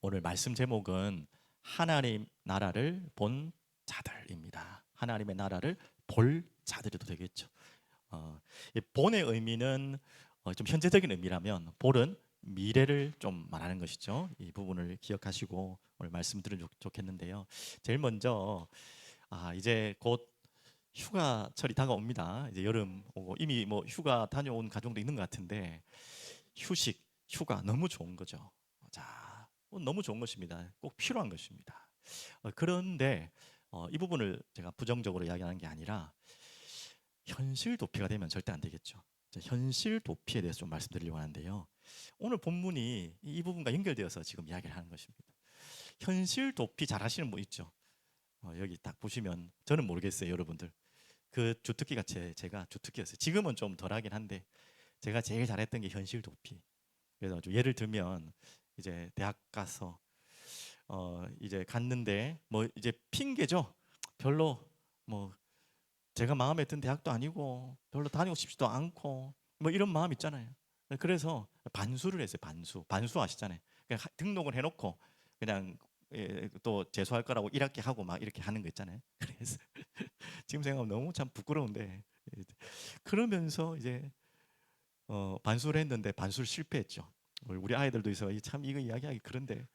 오늘 말씀 제목은 하나님 나라를 본 자들입니다. 하나님의 나라를 볼 자들이도 되겠죠. 이 본의 의미는 좀 현재적인 의미라면 볼은 미래를 좀 말하는 것이죠. 이 부분을 기억하시고 오늘 말씀 들으면 좋겠는데요. 제일 먼저 이제 곧 휴가철이 다가옵니다. 이제 여름 오고 이미 뭐 휴가 다녀온 가정도 있는 것 같은데 휴식, 휴가 너무 좋은 거죠. 자, 너무 좋은 것입니다. 꼭 필요한 것입니다. 그런데 이 부분을 제가 부정적으로 이야기하는 게 아니라 현실 도피가 되면 절대 안 되겠죠. 현실 도피에 대해서 좀 말씀드리려고 하는데요. 오늘 본문이 이 부분과 연결되어서 지금 이야기를 하는 것입니다. 현실 도피 잘 하시는 분 있죠? 여기 딱 보시면 저는 모르겠어요, 여러분들. 그 주특기가 제가 주특기였어요. 지금은 좀 덜하긴 한데 제가 제일 잘했던 게 현실 도피. 그래서 예를 들면 이제 대학 가서 이제 갔는데 뭐 이제 핑계죠. 별로 뭐 제가 마음에 든 대학도 아니고 별로 다니고 싶지도 않고 뭐 이런 마음 있잖아요. 그래서 반수를 했어요. 반수 아시잖아요. 그냥 등록을 해놓고 그냥 또 재수할 거라고 1학기 하고 막 이렇게 하는 거 있잖아요. 그래서 지금 생각하면 너무 참 부끄러운데 그러면서 이제 반수를 했는데 반수를 실패했죠. 우리 아이들도 있어. 참 이거 이야기하기 그런데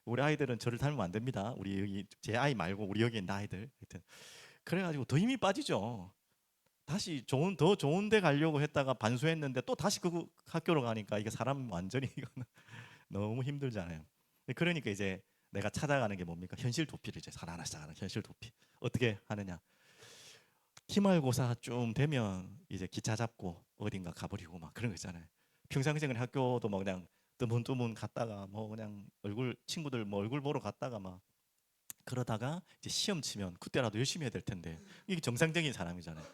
우리 아이들은 저를 닮으면 안 됩니다. 우리 여기 제 아이 말고 우리 여기 있는 아이들. 하여튼 그래가지고 더 힘이 빠지죠. 다시 더 좋은 데 가려고 했다가 반수했는데 또 다시 그 학교로 가니까 이게 사람 완전히 이거는 너무 힘들잖아요. 그러니까 이제 내가 찾아가는 게 뭡니까? 현실 도피를 이제 하나하나 시작하는 현실 도피. 어떻게 하느냐? 기말고사 좀 되면 이제 기차 잡고 어딘가 가버리고 막 그런 거 있잖아요. 평상시에는 학교도 뭐 그냥 뜨문뜨문 갔다가 뭐 그냥 얼굴 친구들 뭐 얼굴 보러 갔다가 막 그러다가 이제 시험 치면 그때라도 열심히 해야 될 텐데 이게 정상적인 사람이잖아요.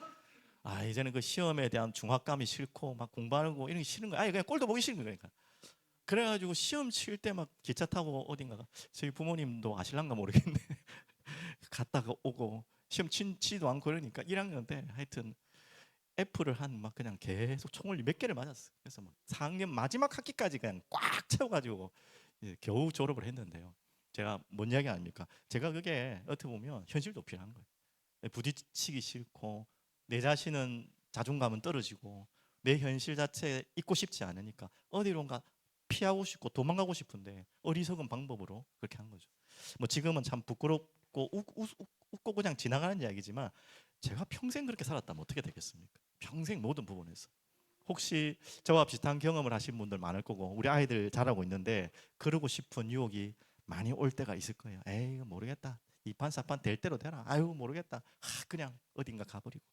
이제는 그 시험에 대한 중압감이 싫고 막 공부하고 이런 게 싫은 거야. 그냥 꼴도 보기 싫은 거니까. 그래가지고 시험 칠 때 막 기차 타고 어딘가가 저희 부모님도 아실란가 모르겠네. 갔다가 오고 시험 치지도 않고 그러니까 1학년 때 하여튼 F를 한 막 그냥 계속 총을 몇 개를 맞았어요. 그래서 막 4학년 마지막 학기까지 그냥 꽉 채워가지고 겨우 졸업을 했는데요. 제가 뭔 이야기 아닙니까? 제가 그게 어떻게 보면 현실 도피라는 거예요. 부딪히기 싫고 내 자신은 자존감은 떨어지고 내 현실 자체에 있고 싶지 않으니까 어디론가 피하고 싶고 도망가고 싶은데 어리석은 방법으로 그렇게 한 거죠. 뭐 지금은 참 부끄럽고 웃고 그냥 지나가는 이야기지만 제가 평생 그렇게 살았다면 어떻게 되겠습니까? 평생 모든 부분에서. 혹시 저와 비슷한 경험을 하신 분들 많을 거고 우리 아이들 잘하고 있는데 그러고 싶은 유혹이 많이 올 때가 있을 거예요. 에이 모르겠다. 이판사판 될 대로 되라. 아유 모르겠다. 그냥 어딘가 가버리고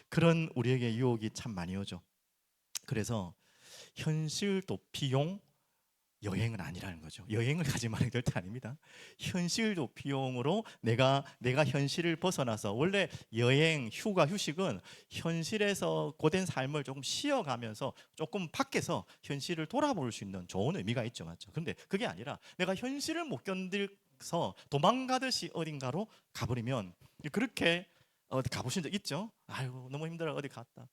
그런 우리에게 유혹이 참 많이 오죠. 그래서 현실 도피용 여행은 아니라는 거죠. 여행을 가지 말아야 될 때 아닙니다. 현실 도피용으로 내가 현실을 벗어나서 원래 여행, 휴가, 휴식은 현실에서 고된 삶을 조금 쉬어가면서 조금 밖에서 현실을 돌아볼 수 있는 좋은 의미가 있죠, 맞죠? 근데 그게 아니라 내가 현실을 못 견딜서 도망가듯이 어딘가로 가버리면 그렇게 어디 가보신 적 있죠? 아유 너무 힘들어 어디 갔다.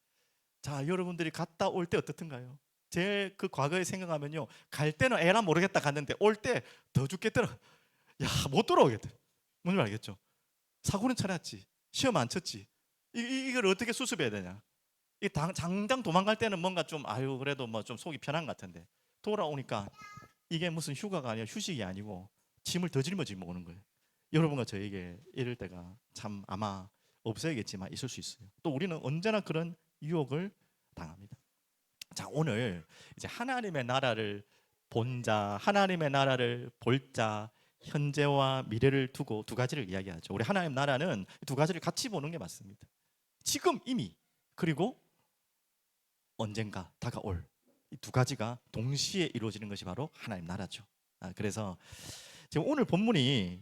자 여러분들이 갔다 올 때 어떻든가요? 제 그 과거에 생각하면요 갈 때는 에라 모르겠다 갔는데 올 때 더 죽겠더라. 못 돌아오겠다. 뭔지 알겠죠? 사고는 쳐놨지 시험 안 쳤지 이걸 어떻게 수습해야 되냐. 당장 도망갈 때는 뭔가 좀 아유 그래도 뭐 좀 속이 편한 것 같은데 돌아오니까 이게 무슨 휴가가 아니라 휴식이 아니고 짐을 더 짊어지고 오는 거예요. 여러분과 저에게 이럴 때가 참 아마 없어야겠지만 있을 수 있어요. 또 우리는 언제나 그런 유혹을 당합니다. 자, 오늘 이제 하나님의 나라를 본 자, 하나님의 나라를 볼 자, 현재와 미래를 두고 두 가지를 이야기하죠. 우리 하나님 나라는 두 가지를 같이 보는 게 맞습니다. 지금 이미 그리고 언젠가 다가올 이 두 가지가 동시에 이루어지는 것이 바로 하나님 나라죠. 그래서 지금 오늘 본문이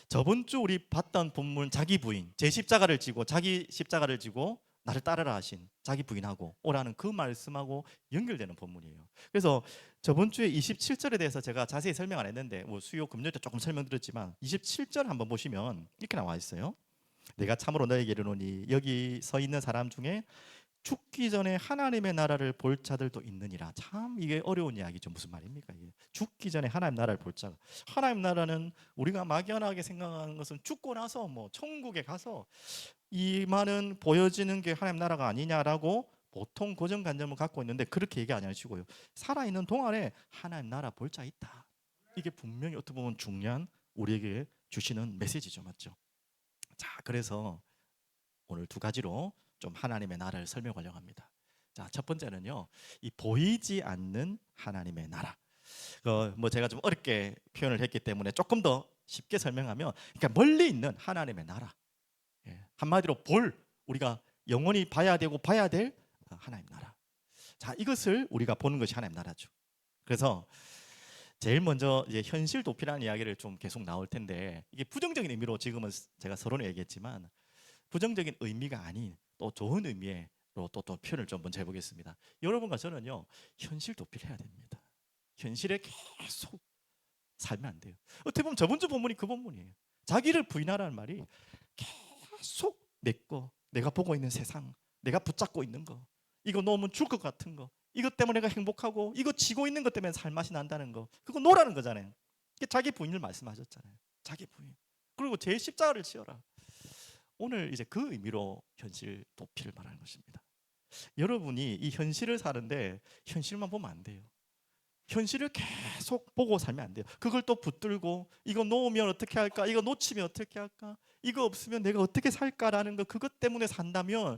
저번 주 우리 봤던 본문 자기 부인 제 십자가를 지고 자기 십자가를 지고 나를 따르라 하신 자기 부인하고 오라는 그 말씀하고 연결되는 본문이에요. 그래서 저번 주에 27절에 대해서 제가 자세히 설명 안 했는데 뭐 수요 금요일 때 조금 설명드렸지만 27절 한번 보시면 이렇게 나와 있어요. 내가 참으로 너에게 이르노니 여기 서 있는 사람 중에 죽기 전에 하나님의 나라를 볼 자들도 있느니라. 참 이게 어려운 이야기죠. 무슨 말입니까 이게? 죽기 전에 하나님 나라를 볼 자가. 하나님 나라는 우리가 막연하게 생각하는 것은 죽고 나서 뭐 천국에 가서 이 말은 보여지는 게 하나님 나라가 아니냐라고 보통 고정관념을 갖고 있는데, 그렇게 얘기 안 하시고요. 살아있는 동안에 하나님 나라 볼 자 있다. 이게 분명히 어떻게 보면 중요한 우리에게 주시는 메시지죠. 맞죠? 자, 그래서 오늘 두 가지로 좀 하나님의 나라를 설명하려고 합니다. 자, 첫 번째는요, 이 보이지 않는 하나님의 나라. 뭐 제가 좀 어렵게 표현을 했기 때문에 조금 더 쉽게 설명하면, 그러니까 멀리 있는 하나님의 나라. 한마디로 우리가 영원히 봐야 되고 봐야 될 하나님 나라. 자, 이것을 우리가 보는 것이 하나님 나라죠. 그래서 제일 먼저 이제 현실 도피라는 이야기를 좀 계속 나올 텐데, 이게 부정적인 의미로 지금은 제가 서론에 얘기했지만 부정적인 의미가 아닌 또 좋은 의미로 또 표현을 좀 먼저 해보겠습니다. 여러분과 저는요, 현실 도피를 해야 됩니다. 현실에 계속 살면 안 돼요. 어떻게 보면 저번 주 본문이 그 본문이에요. 자기를 부인하라는 말이 계속 내가 보고 있는 세상, 내가 붙잡고 있는 거, 이거 놓으면 죽을 것 같은 거, 이것 때문에 내가 행복하고 이거 지고 있는 것 때문에 살맛이 난다는 거, 그거 놓으라는 거잖아요. 자기 부인을 말씀하셨잖아요. 자기 부인. 그리고 제 십자가를 지어라. 오늘 이제 그 의미로 현실 도피를 말하는 것입니다. 여러분이 이 현실을 사는데 현실만 보면 안 돼요. 현실을 계속 보고 살면 안 돼요. 그걸 또 붙들고 이거 놓으면 어떻게 할까? 이거 놓치면 어떻게 할까? 이거 없으면 내가 어떻게 살까라는 거, 그것 때문에 산다면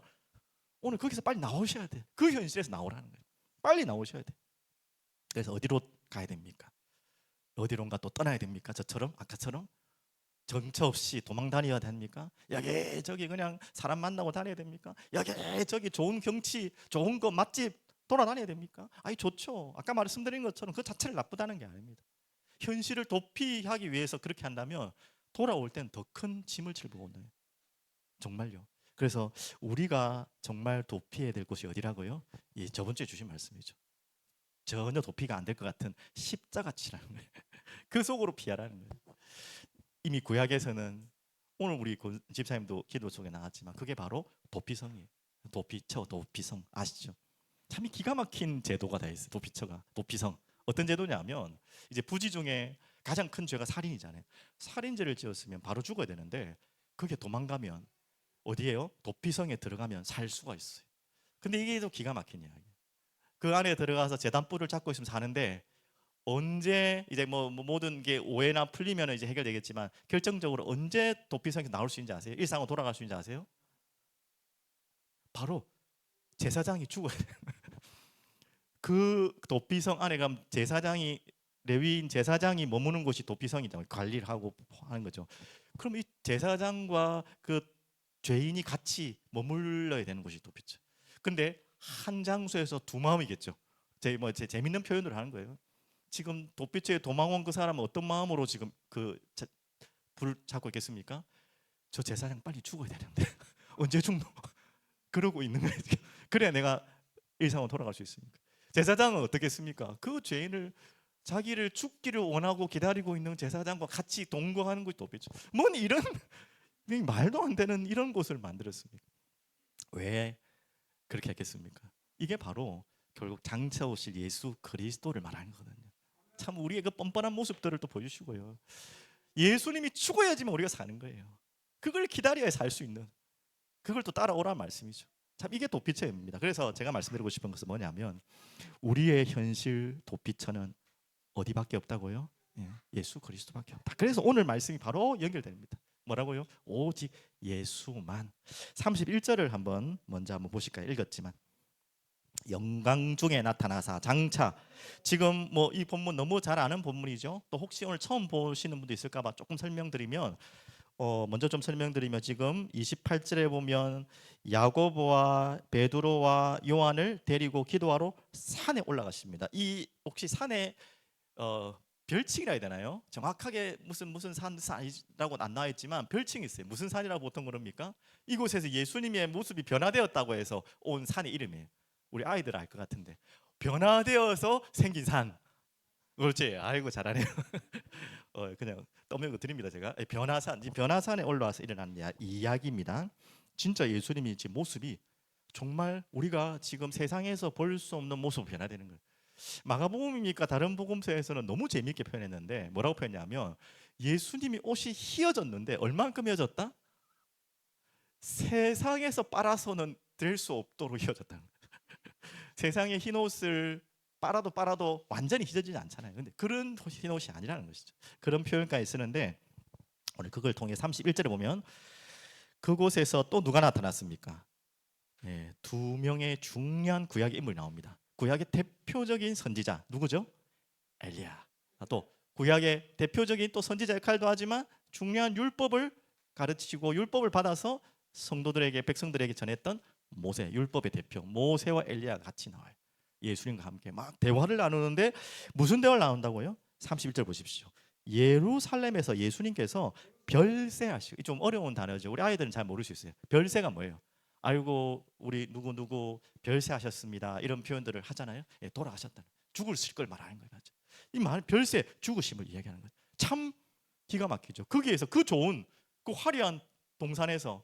오늘 거기서 빨리 나오셔야 돼. 그 현실에서 나오라는 거예요. 빨리 나오셔야 돼. 그래서 어디로 가야 됩니까? 어디론가 또 떠나야 됩니까? 저처럼 아까처럼 정처 없이 도망 다녀야 됩니까? 여기저기 그냥 사람 만나고 다녀야 됩니까? 여기저기 좋은 경치, 좋은 거 맛집 돌아다녀야 됩니까? 아니 좋죠. 아까 말씀드린 것처럼 그 자체를 나쁘다는 게 아닙니다. 현실을 도피하기 위해서 그렇게 한다면 돌아올 땐 더 큰 짐을 짊고 오네요. 정말요. 그래서 우리가 정말 도피해야 될 곳이 어디라고요? 저번 주에 주신 말씀이죠. 전혀 도피가 안 될 것 같은 십자가 치라는 거예요. 그 속으로 피하라는 거예요. 이미 구약에서는 오늘 우리 집사님도 기도 속에 나왔지만 그게 바로 도피성이에요. 도피성 아시죠? 참 기가 막힌 제도가 다 있어요. 도피성. 어떤 제도냐면 이제 부지 중에 가장 큰 죄가 살인이잖아요. 살인죄를 지었으면 바로 죽어야 되는데 그게 도망가면 어디에요? 도피성에 들어가면 살 수가 있어요. 근데 이게 좀 기가 막힌 이야기예요. 그 안에 들어가서 제단불을 잡고 있으면 사는데 언제 이제 뭐 모든 게 오해나 풀리면 이제 해결되겠지만 결정적으로 언제 도피성에서 나올 수 있는지 아세요? 일상으로 돌아갈 수 있는지 아세요? 바로 제사장이 죽어야 돼요. 그 도피성 안에 가면 레위인 제사장이 머무는 곳이 도피성이잖아요. 관리를 하고 하는 거죠. 그럼 이 제사장과 그 죄인이 같이 머물러야 되는 곳이 도피죠. 근데 한 장소에서 두 마음이겠죠. 제 재밌는 표현을 하는 거예요. 지금 도피처에 도망온 그 사람은 어떤 마음으로 지금 불 잡고 있겠습니까? 저 제사장 빨리 죽어야 되는데 언제 죽노? 그러고 있는 거예요. 그래야 내가 일상으로 돌아갈 수 있으니까. 제사장은 어떻겠습니까? 그 죄인을 자기를 죽기를 원하고 기다리고 있는 제사장과 같이 동거하는 것이 도피죠. 뭔 이런 말도 안 되는 이런 곳을 만들었습니까? 왜 그렇게 했겠습니까? 이게 바로 결국 장차 오실 예수 그리스도를 말하는 거거든요. 참 우리의 그 뻔뻔한 모습들을 또 보여주시고요. 예수님이 죽어야지만 우리가 사는 거예요. 그걸 기다려야 살 수 있는, 그걸 또 따라오라는 말씀이죠. 참 이게 도피처입니다. 그래서 제가 말씀드리고 싶은 것은 뭐냐면 우리의 현실 도피처는 어디밖에 없다고요? 예수 그리스도밖에 없다. 그래서 오늘 말씀이 바로 연결됩니다. 뭐라고요? 오직 예수만. 31절을 먼저 한번 보실까요? 읽었지만 영광 중에 나타나사 장차. 지금 뭐 이 본문 너무 잘 아는 본문이죠. 또 혹시 오늘 처음 보시는 분도 있을까 봐 조금 설명드리면 먼저 좀 설명드리면 지금 28절에 보면 야고보와 베드로와 요한을 데리고 기도하러 산에 올라가십니다. 이 혹시 산에 별칭이라 해야 되나요? 정확하게 무슨 산이라고 안 나와 있지만 별칭이 있어요. 무슨 산이라고 보통 그럽니까? 이곳에서 예수님의 모습이 변화되었다고 해서 온 산의 이름이에요. 우리 아이들 알 것 같은데 변화되어서 생긴 산. 그렇지. 아이고 잘하네요. 그냥 떠먹여 드립니다. 제가 변화산에 올라와서 일어나는 이야기입니다. 진짜 예수님이 지금 모습이 정말 우리가 지금 세상에서 볼 수 없는 모습으로 변화되는 거예요. 마가복음입니까? 다른 복음서에서는 너무 재미있게 표현했는데 뭐라고 표현했냐면 예수님이 옷이 휘어졌는데 얼만큼 휘어졌다? 세상에서 빨아서는 될 수 없도록 휘어졌다는 거예요. 세상의 흰 옷을 빨아도 완전히 휘어지지 않잖아요. 근데 그런 흰 옷이 아니라는 것이죠. 그런 표현까지 쓰는데 오늘 그걸 통해 31절에 보면 그곳에서 또 누가 나타났습니까? 네, 두 명의 중요한 구약의 인물이 나옵니다. 구약의 대표적인 선지자 누구죠? 엘리야. 또 구약의 대표적인 또 선지자 역할도 하지만 중요한 율법을 가르치고 율법을 받아서 성도들에게 백성들에게 전했던 모세, 율법의 대표 모세와 엘리야가 같이 나와요. 예수님과 함께 막 대화를 나누는데 무슨 대화를 나눈다고요? 31절 보십시오. 예루살렘에서 예수님께서 별세하시고, 좀 어려운 단어죠. 우리 아이들은 잘 모를 수 있어요. 별세가 뭐예요? 아이고 우리 누구 별세하셨습니다 이런 표현들을 하잖아요. 예, 돌아가셨다는 죽으실 걸 말하는 거예요. 이 말 별세 죽으심을 이야기하는 거예요. 참 기가 막히죠. 거기에서 그 좋은 그 화려한 동산에서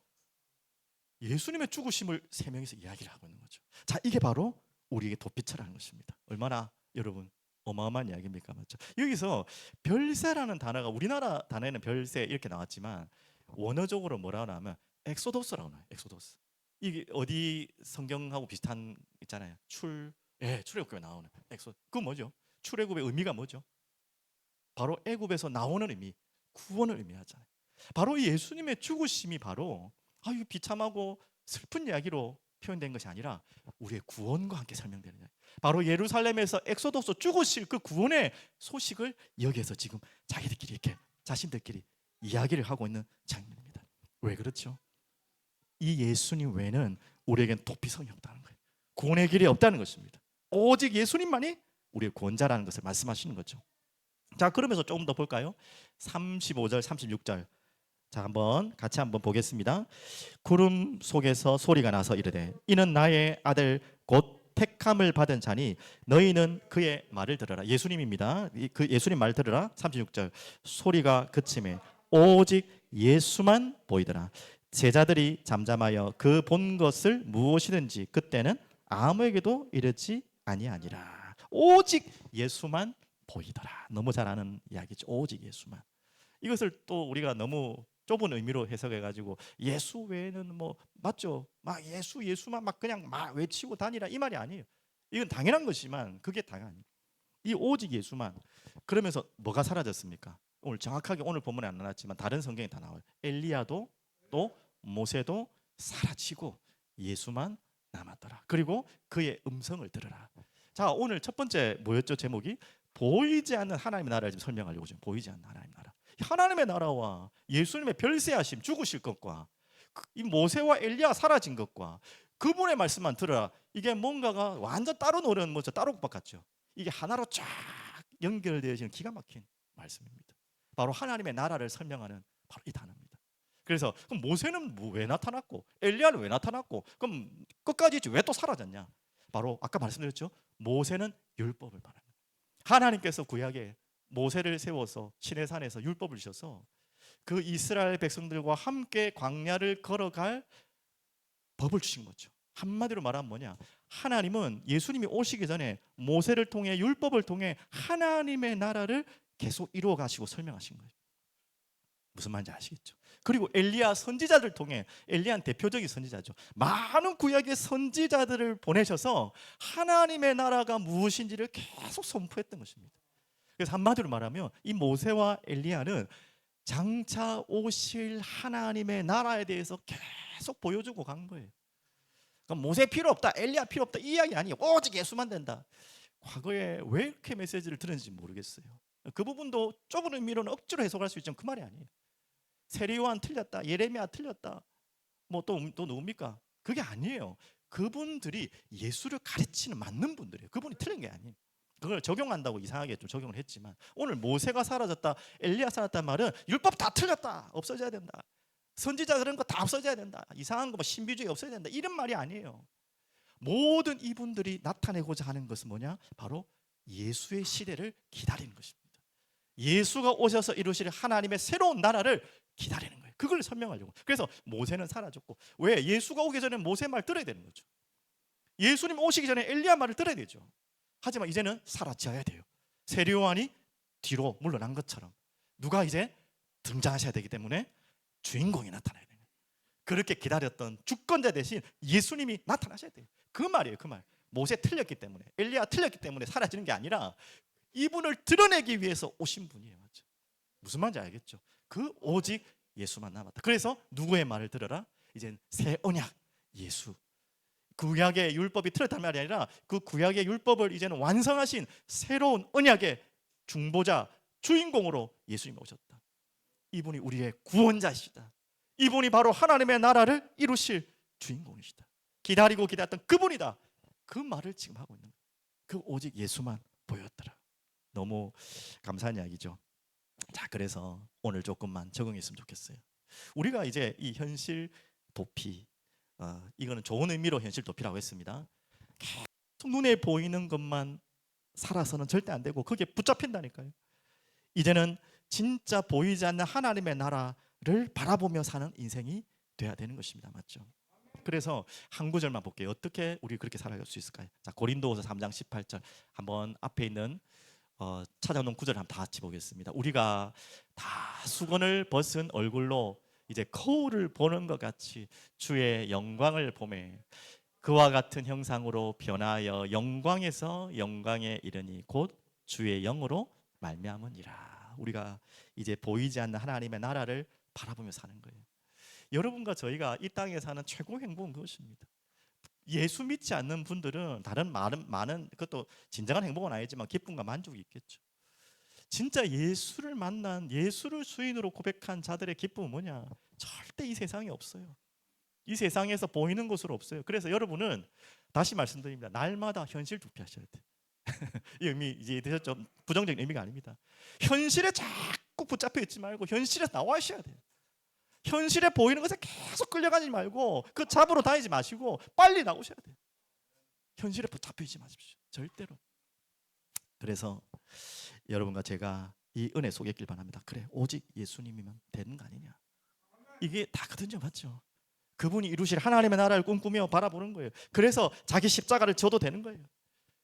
예수님의 죽으심을 세 명이서 이야기를 하고 있는 거죠. 자, 이게 바로 우리에게 도피처라는 것입니다. 얼마나 여러분 어마어마한 이야기입니까? 맞죠? 여기서 별세라는 단어가 우리나라 단어에는 별세 이렇게 나왔지만 원어적으로 뭐라고 하면 엑소더스라고 나와요. 엑소더스. 이게 어디 성경하고 비슷한 있잖아요. 출애굽에 나오는 엑소. 그 뭐죠? 출애굽의 의미가 뭐죠? 바로 애굽에서 나오는 의미, 구원을 의미하잖아요. 바로 이 예수님의 죽으심이 바로 이 비참하고 슬픈 이야기로 표현된 것이 아니라 우리의 구원과 함께 설명되는 거예요. 바로 예루살렘에서 엑소더스 죽으실 그 구원의 소식을 여기에서 지금 자기들끼리 이렇게 자신들끼리 이야기를 하고 있는 장면입니다. 왜 그렇죠? 이 예수님 외에는 우리에겐 도피성이 없다는 거예요. 구원의 길이 없다는 것입니다. 오직 예수님만이 우리의 구원자라는 것을 말씀하시는 거죠. 자, 그러면서 조금 더 볼까요? 35절, 36절. 자, 같이 한번 보겠습니다. 구름 속에서 소리가 나서 이르되 이는 나의 아들 곧 택함을 받은 자니 너희는 그의 말을 들으라. 예수님입니다. 그 예수님 말 들으라. 36절. 소리가 그침에 오직 예수만 보이더라. 제자들이 잠잠하여 그 본 것을 무엇이든지 그때는 아무에게도 이르지 아니하니라. 오직 예수만 보이더라. 너무 잘 아는 이야기죠. 오직 예수만. 이것을 또 우리가 너무 좁은 의미로 해석해 가지고 예수 외에는 뭐 맞죠? 막 예수만 막 그냥 막 외치고 다니라 이 말이 아니에요. 이건 당연한 것이지만 그게 다가 아니에요. 이 오직 예수만. 그러면서 뭐가 사라졌습니까? 오늘 정확하게 오늘 본문에 안 나왔지만 다른 성경에 다 나와요. 엘리야도 또 모세도 사라지고 예수만 남았더라. 그리고 그의 음성을 들으라. 자, 오늘 첫 번째 뭐였죠? 제목이 보이지 않는 하나님의 나라를 지금 설명하려고 지금 보이지 않는 하나님의 나라. 하나님의 나라와 예수님의 별세하심 죽으실 것과 이 모세와 엘리야 사라진 것과 그분의 말씀만 들어라. 이게 뭔가가 완전 따로 노는 뭐죠? 따로 국밥 같죠. 이게 하나로 쫙 연결되어지는 기가 막힌 말씀입니다. 바로 하나님의 나라를 설명하는 바로 이 단어입니다. 그래서 그럼 모세는 왜 나타났고 엘리야는 왜 나타났고 그럼 끝까지 왜 또 사라졌냐? 바로 아까 말씀드렸죠. 모세는 율법을 말합니다. 하나님께서 구약에 모세를 세워서 시내산에서 율법을 주셔서 그 이스라엘 백성들과 함께 광야를 걸어갈 법을 주신 거죠. 한마디로 말하면 뭐냐? 하나님은 예수님이 오시기 전에 모세를 통해 율법을 통해 하나님의 나라를 계속 이루어 가시고 설명하신 거예요. 무슨 말인지 아시겠죠? 그리고 엘리야 선지자들 통해 엘리야는 대표적인 선지자죠. 많은 구약의 선지자들을 보내셔서 하나님의 나라가 무엇인지를 계속 선포했던 것입니다. 그래서 한마디로 말하면 이 모세와 엘리야는 장차 오실 하나님의 나라에 대해서 계속 보여주고 간 거예요. 그러니까 모세 필요 없다, 엘리야 필요 없다 이 이야기 아니에요. 오직 예수만 된다. 과거에 왜 이렇게 메시지를 들었는지 모르겠어요. 그 부분도 좁은 의미로는 억지로 해석할 수 있지만 그 말이 아니에요. 세리요한 틀렸다, 예레미야 틀렸다, 뭐 또 누굽니까? 그게 아니에요. 그분들이 예수를 가르치는 맞는 분들이에요. 그분이 틀린 게 아니에요. 그걸 적용한다고 이상하게 좀 적용을 했지만 오늘 모세가 사라졌다, 엘리야 사라졌다는 말은 율법 다 틀렸다, 없어져야 된다, 선지자 그런 거 다 없어져야 된다, 이상한 거 뭐 신비주의 없어져야 된다 이런 말이 아니에요. 모든 이분들이 나타내고자 하는 것은 뭐냐? 바로 예수의 시대를 기다리는 것입니다. 예수가 오셔서 이루실 하나님의 새로운 나라를 기다리는 거예요. 그걸 설명하려고. 그래서 모세는 사라졌고 왜? 예수가 오기 전에 모세 말 들어야 되는 거죠. 예수님 오시기 전에 엘리야 말을 들어야 되죠. 하지만 이제는 사라져야 돼요. 세례요한이 뒤로 물러난 것처럼 누가 이제 등장하셔야 되기 때문에 주인공이 나타나야 돼요. 그렇게 기다렸던 주권자 대신 예수님이 나타나셔야 돼요. 그 말이에요. 그 말. 모세 틀렸기 때문에, 엘리야 틀렸기 때문에 사라지는 게 아니라 이분을 드러내기 위해서 오신 분이에요. 맞죠? 무슨 말인지 알겠죠? 그 오직 예수만 남았다. 그래서 누구의 말을 들어라? 이젠 새 언약 예수. 구약의 율법이 틀렸단 말이 아니라 그 구약의 율법을 이제는 완성하신 새로운 언약의 중보자, 주인공으로 예수님이 오셨다. 이분이 우리의 구원자시다. 이분이 바로 하나님의 나라를 이루실 주인공이시다. 기다리고 기다렸던 그분이다. 그 말을 지금 하고 있는 거예요. 그 오직 예수만 보였더라. 너무 감사한 이야기죠. 자, 그래서 오늘 조금만 적응했으면 좋겠어요. 우리가 이제 이 현실 도피, 이거는 좋은 의미로 현실 도피라고 했습니다. 계속 눈에 보이는 것만 살아서는 절대 안 되고 거기에 붙잡힌다니까요. 이제는 진짜 보이지 않는 하나님의 나라를 바라보며 사는 인생이 돼야 되는 것입니다. 맞죠? 그래서 한 구절만 볼게요. 어떻게 우리 그렇게 살아갈 수 있을까요? 자, 고린도후서 3장 18절 한번 앞에 있는 찾아놓은 구절 한번 다 같이 보겠습니다. 우리가 다 수건을 벗은 얼굴로 이제 거울을 보는 것 같이 주의 영광을 보매 그와 같은 형상으로 변하여 영광에서 영광에 이르니 곧 주의 영으로 말미암으니라. 우리가 이제 보이지 않는 하나님의 나라를 바라보며 사는 거예요. 여러분과 저희가 이 땅에 사는 최고 행복은 그것입니다. 예수 믿지 않는 분들은 다른 많은 그것도 진정한 행복은 아니지만 기쁨과 만족이 있겠죠. 진짜 예수를 만난, 예수를 주인으로 고백한 자들의 기쁨은 뭐냐? 절대 이 세상에 없어요. 이 세상에서 보이는 것으로 없어요. 그래서 여러분은 다시 말씀드립니다. 날마다 현실 도피하셔야 돼요. 이 의미 이해되셨죠? 부정적인 의미가 아닙니다. 현실에 자꾸 붙잡혀 있지 말고 현실에서 나와셔야 돼요. 현실에 보이는 것에 계속 끌려가지 말고 그 잡으러 다니지 마시고 빨리 나오셔야 돼요. 현실에 붙잡혀 있지 마십시오. 절대로. 그래서 여러분과 제가 이 은혜 속에 있길 바랍니다. 그래, 오직 예수님이면 되는 거 아니냐? 이게 다거든요. 맞죠? 그분이 이루실 하나님의 나라를 꿈꾸며 바라보는 거예요. 그래서 자기 십자가를 져도 되는 거예요.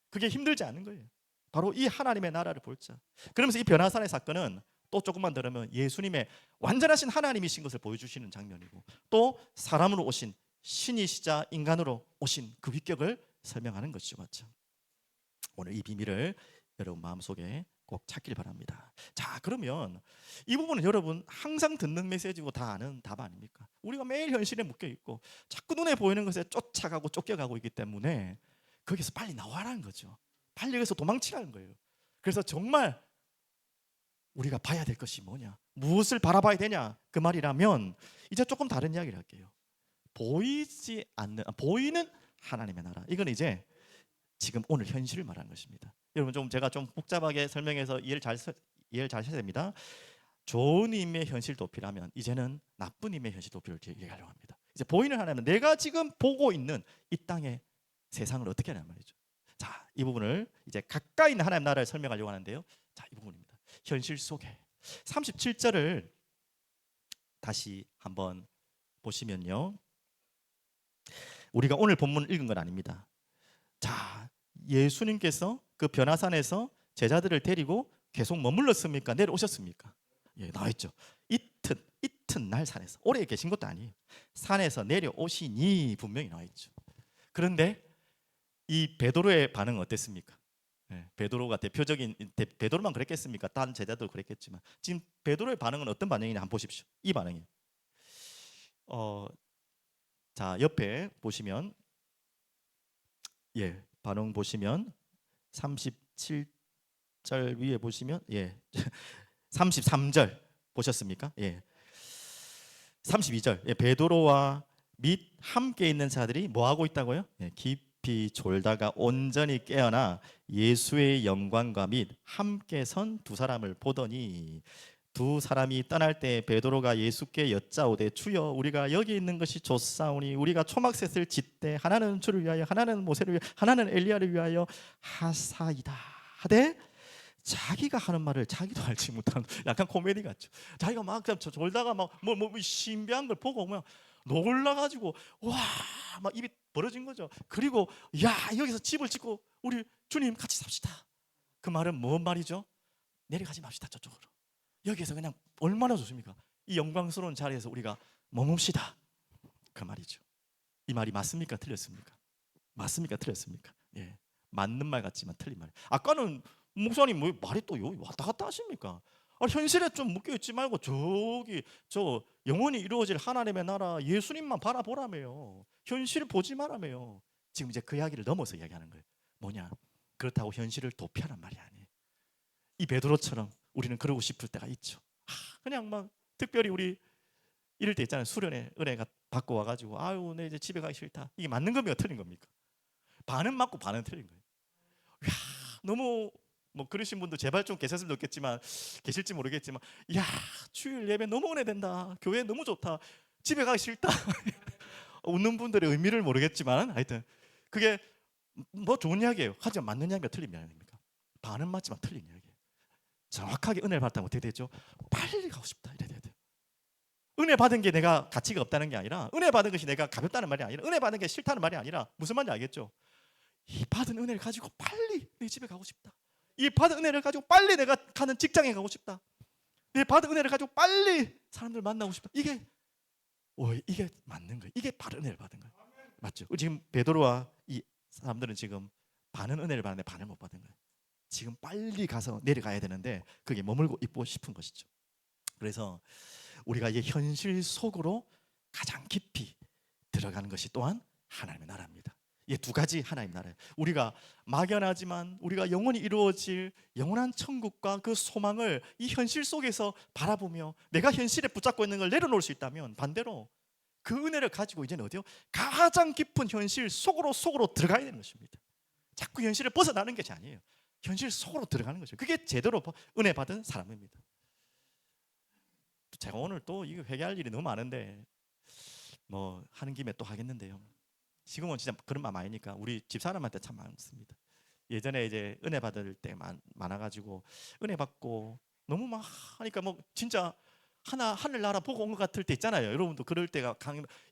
그게 힘들지 않은 거예요. 바로 이 하나님의 나라를 볼 자. 그러면서 이 변화산의 사건은 또 조금만 들으면 예수님의 완전하신 하나님이신 것을 보여주시는 장면이고 또 사람으로 오신 신이시자 인간으로 오신 그 위격을 설명하는 것이죠. 맞죠? 오늘 이 비밀을 여러분 마음속에 꼭 찾길 바랍니다. 자, 그러면 이 부분은 여러분 항상 듣는 메시지고 다 아는 답 아닙니까? 우리가 매일 현실에 묶여 있고 자꾸 눈에 보이는 것에 쫓아가고 쫓겨가고 있기 때문에 거기서 빨리 나와라는 거죠. 빨리 여기서 도망치라는 거예요. 그래서 정말 우리가 봐야 될 것이 뭐냐? 무엇을 바라봐야 되냐? 그 말이라면 이제 조금 다른 이야기를 할게요. 보이는 하나님의 나라. 이건 이제 지금 오늘 현실을 말하는 것입니다. 여러분 제가 좀 복잡하게 설명해서 이해를 잘 하셔야 됩니다. 좋은 의미의 현실 도피라면 이제는 나쁜 의미의 현실 도피를 얘기하려고 합니다. 이제 보이는 하나님은 내가 지금 보고 있는 이 땅의 세상을 어떻게 하냐 말이죠. 자, 이 부분을 이제 가까이 있는 하나님 나라를 설명하려고 하는데요. 자, 이 부분입니다. 현실 속에 37절을 다시 한번 보시면요. 우리가 오늘 본문을 읽은 건 아닙니다. 자, 예수님께서 그 변화산에서 제자들을 데리고 계속 머물렀습니까? 내려오셨습니까? 예, 나와 있죠. 이튿날 산에서 오래 계신 것도 아니에요. 산에서 내려오시니 분명히 나와 있죠. 그런데 이 베드로의 반응은 어땠습니까? 예, 베드로가 대표적인 베드로만 그랬겠습니까? 다른 제자도 그랬겠지만 지금 베드로의 반응은 어떤 반응이냐 한번 보십시오. 이 반응이에요. 자, 옆에 보시면 예, 반응 보시면 37절 위에 보시면 예. 33절 보셨습니까? 예. 32절. 예, 베드로와 및 함께 있는 자들이 뭐 하고 있다고요? 예, 깊이 졸다가 온전히 깨어나 예수의 영광과 및 함께 선 두 사람을 보더니 두 사람이 떠날 때 베드로가 예수께 여짜오되 주여 우리가 여기 있는 것이 좋사오니 우리가 초막셋을 짓되 하나는 주를 위하여 하나는 모세를 위하여 하나는 엘리야를 위하여 하사이다 하되 자기가 하는 말을 자기도 알지 못하는 약간 코미디 같죠. 자기가 막 졸다가 막 뭐 신비한 걸 보고 그냥 놀라가지고 와 막 입이 벌어진 거죠. 그리고 야, 여기서 집을 짓고 우리 주님 같이 삽시다. 그 말은 뭔 말이죠? 내려가지 맙시다, 저쪽으로. 여기에서 그냥 얼마나 좋습니까? 이 영광스러운 자리에서 우리가 머뭅시다, 그 말이죠. 이 말이 맞습니까, 틀렸습니까? 맞습니까, 틀렸습니까? 예, 맞는 말 같지만 틀린 말. 아까는 목사님 뭐 말이 또 여기 왔다 갔다 하십니까? 현실에 좀 묶여 있지 말고 저기 저 영원히 이루어질 하나님의 나라 예수님만 바라보라며요. 현실을 보지 말라며요. 지금 이제 그 이야기를 넘어서 이야기하는 거예요. 뭐냐? 그렇다고 현실을 도피하란 말이 아니에요. 이 베드로처럼 우리는 그러고 싶을 때가 있죠. 그냥 막 특별히 우리 이럴 때 있잖아요. 수련회 은혜가 받고 와가지고 아유, 내 이제 집에 가기 싫다. 이게 맞는 겁니까, 틀린 겁니까? 반은 맞고 반은 틀린 거예요. 야, 너무 뭐 그러신 분도 제발 좀 계셨으면 좋겠지만, 계실지 모르겠지만, 야, 주일 예배 너무 은혜된다. 교회 너무 좋다. 집에 가기 싫다. 웃는 분들의 의미를 모르겠지만 하여튼 그게 뭐 좋은 이야기예요. 하지만 맞는 이야기가 틀린 이야기입니까? 반은 맞지만 틀린 이야기예요. 정확하게 은혜를 받다면 어떻게 되죠? 빨리 가고 싶다 이래야 돼요. 은혜 받은 게 내가 가치가 없다는 게 아니라, 은혜 받은 것이 내가 가볍다는 말이 아니라, 은혜 받은 게 싫다는 말이 아니라, 무슨 말인지 알겠죠? 이 받은 은혜를 가지고 빨리 내 집에 가고 싶다. 이 받은 은혜를 가지고 빨리 내가 가는 직장에 가고 싶다. 내 받은 은혜를 가지고 빨리 사람들 만나고 싶다. 이게 맞는 거예요. 이게 바른 은혜를 받은 거예요. 맞죠? 지금 베드로와 이 사람들은 지금 반은 은혜를 받는데 반을 못 받은 거예요. 지금 빨리 가서 내려가야 되는데 그게 머물고 있고 싶은 것이죠. 그래서 우리가 이 현실 속으로 가장 깊이 들어가는 것이 또한 하나님의 나라입니다. 이 두 가지 하나님의 나라예요. 우리가 막연하지만 우리가 영원히 이루어질 영원한 천국과 그 소망을 이 현실 속에서 바라보며 내가 현실에 붙잡고 있는 걸 내려놓을 수 있다면, 반대로 그 은혜를 가지고 이제는 어디요? 가장 깊은 현실 속으로 들어가야 되는 것입니다. 자꾸 현실을 벗어나는 것이 아니에요. 현실 속으로 들어가는 거죠. 그게 제대로 은혜 받은 사람입니다. 제가 오늘 또 이거 회개할 일이 너무 많은데 뭐 하는 김에 또 하겠는데요. 지금은 진짜 그런 마음 아니니까 우리 집사람한테 참 많습니다. 예전에 이제 은혜 받을 때 많아가지고 은혜 받고 너무 막 하니까 뭐 진짜 하늘나라 보고 온 것 같을 때 있잖아요. 여러분도 그럴 때가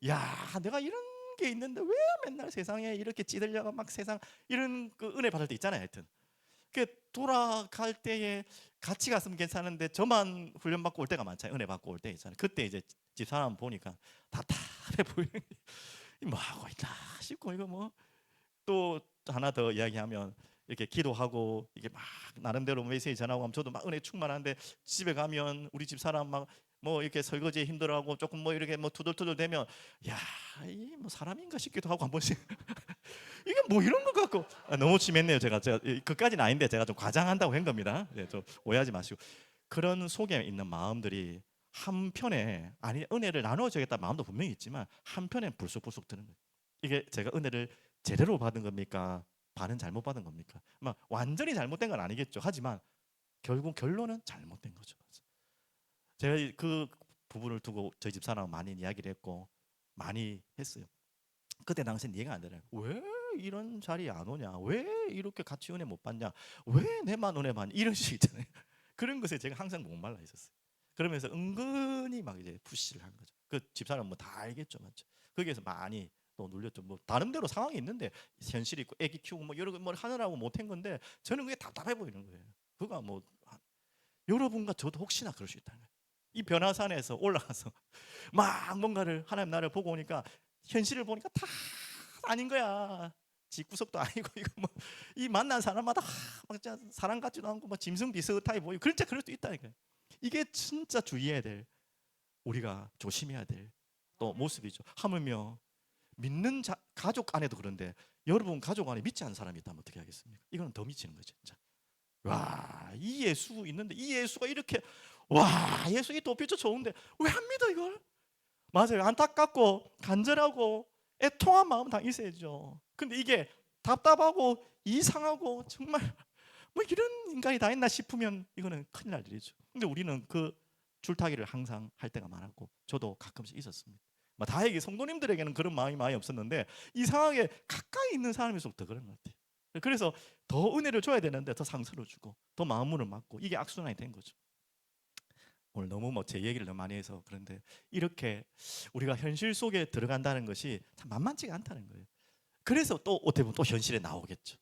야, 내가 이런 게 있는데 왜 맨날 세상에 이렇게 찌들려가 막 세상 이런 그 은혜 받을 때 있잖아요. 하여튼 그 돌아갈 때에 같이 갔으면 괜찮은데 저만 훈련받고 올 때가 많잖아요. 은혜 받고 올 때 있잖아요. 그때 이제 집사람 보니까 답답해 보이는 뭐 하고 있나 싶고, 이거 뭐 또 하나 더 이야기하면 이렇게 기도하고 이게 막 나름대로 메시지 전하고 하면 저도 막 은혜 충만한데 집에 가면 우리 집사람 막 뭐 이렇게 설거지에 힘들어하고 조금 뭐 이렇게 뭐 투덜투덜 되면 야, 이 뭐 사람인가 싶기도 하고 한 번씩 이게 뭐 이런 것 같고 너무 심했네요. 제가 그까지는 아닌데 제가 좀 과장한다고 한 겁니다. 네, 좀 오해하지 마시고. 그런 속에 있는 마음들이 한편에 아니 은혜를 나눠줘야겠다 마음도 분명히 있지만 한편에 불쑥불쑥 드는 거예요. 이게 제가 은혜를 제대로 받은 겁니까? 반은 잘못 받은 겁니까? 막 완전히 잘못된 건 아니겠죠. 하지만 결국 결론은 잘못된 거죠. 제가 그 부분을 두고 저희 집사람 많이 이야기를 했고 많이 했어요. 그때 당시엔 이해가 안 되나요? 왜 이런 자리에 안 오냐? 왜 이렇게 같이 은혜 못 받냐? 왜 내만 은혜 받냐? 이런 식 있잖아요. 그런 것에 제가 항상 목말라 있었어요. 그러면서 은근히 막 이제 푸시를 한 거죠. 그 집사람 뭐 다 알겠죠, 맞죠? 거기에서 많이 또 눌렸죠. 뭐 다른대로 상황이 있는데 현실이 있고 애기 키우고 뭐 여러 뭘 하느라고 못한 건데 저는 그게 답답해 보이는 거예요. 그가 뭐 여러분과 저도 혹시나 그럴 수 있다는 거예요. 이 변화산에서 올라가서 막 뭔가를 하나님 나라를 보고 오니까 현실을 보니까 다 아닌 거야. 집구석도 아니고 이거 뭐 이 만난 사람마다 막 진짜 사람 같지도 않고 뭐 짐승 비슷하게 보이고 진짜 그럴 수 있다니까요. 이게 진짜 주의해야 될, 우리가 조심해야 될 또 모습이죠. 하물며 믿는 가족 안에도 그런데 여러분 가족 안에 믿지 않는 사람이 있다면 어떻게 하겠습니까? 이거는 더 미치는 거죠, 진짜. 와, 이 예수 있는데 이 예수가 이렇게 와, 예수 이 도피처 좋은데 왜 안 믿어 이걸? 맞아요. 안타깝고 간절하고 애통한 마음 다 있어야죠. 근데 이게 답답하고 이상하고 정말 뭐 이런 인간이 다 있나 싶으면 이거는 큰일 날 일이죠. 근데 우리는 그 줄타기를 항상 할 때가 많았고 저도 가끔씩 있었습니다. 뭐 다행히 성도님들에게는 그런 마음이 많이 없었는데 이상하게 가까이 있는 사람일수록 더 그런 것 같아요. 그래서 더 은혜를 줘야 되는데 더 상처를 주고 더 마음을 맞고 이게 악순환이 된 거죠. 오늘 너무 뭐 제 얘기를 너무 많이 해서 그런데 이렇게 우리가 현실 속에 들어간다는 것이 참 만만치가 않다는 거예요. 그래서 또 어떻게 보면 또 현실에 나오겠죠.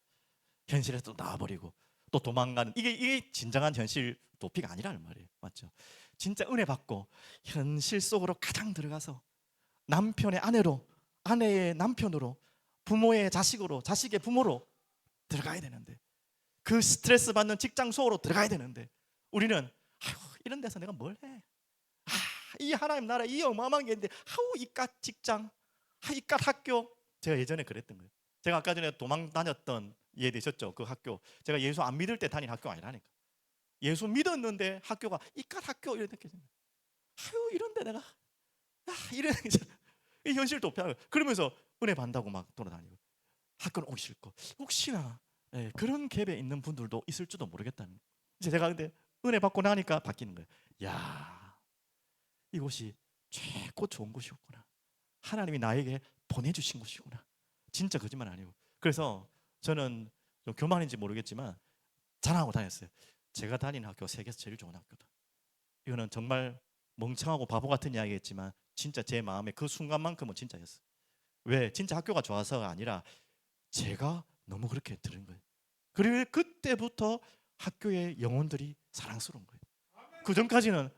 현실에 또 나와버리고 또 도망가는, 이게 진정한 현실 도피가 아니라는 말이에요. 맞죠? 진짜 은혜 받고 현실 속으로 가장 들어가서 남편의 아내로, 아내의 남편으로, 부모의 자식으로, 자식의 부모로 들어가야 되는데, 그 스트레스 받는 직장 속으로 들어가야 되는데, 우리는 아유, 이런 데서 내가 뭘 해? 아, 이 하나님 나라 이 어마어마한 게 있는데 아우 이깟 직장, 이깟 학교. 제가 예전에 그랬던 거예요. 제가 아까 전에 도망 다녔던 이해되셨죠? 그 학교, 제가 예수 안 믿을 때 다닌 학교가 아니라니까. 예수 믿었는데 학교가 이깟 학교 이런 느낌이. 아유 이런데 내가 이런 이 현실 도피하고 그러면서 은혜 받는다고 막 돌아다니고 학교는 오기 싫고 혹시나 그런 갭에 있는 분들도 있을지도 모르겠다는. 이제 제가 근데 은혜 받고 나니까 바뀌는 거예요. 야, 이곳이 최고 좋은 곳이었구나. 하나님이 나에게 보내주신 곳이구나. 진짜 거짓말 아니고. 그래서 저는 좀 교만인지 모르겠지만 자랑하고 다녔어요. 제가 다니는 학교가 세계에서 제일 좋은 학교다. 이거는 정말 멍청하고 바보 같은 이야기겠지만 진짜 제 마음에 그 순간만큼은 진짜였어요. 왜? 진짜 학교가 좋아서가 아니라 제가 너무 그렇게 들은 거예요. 그리고 그때부터 학교의 영혼들이 사랑스러운 거예요. 그 전까지는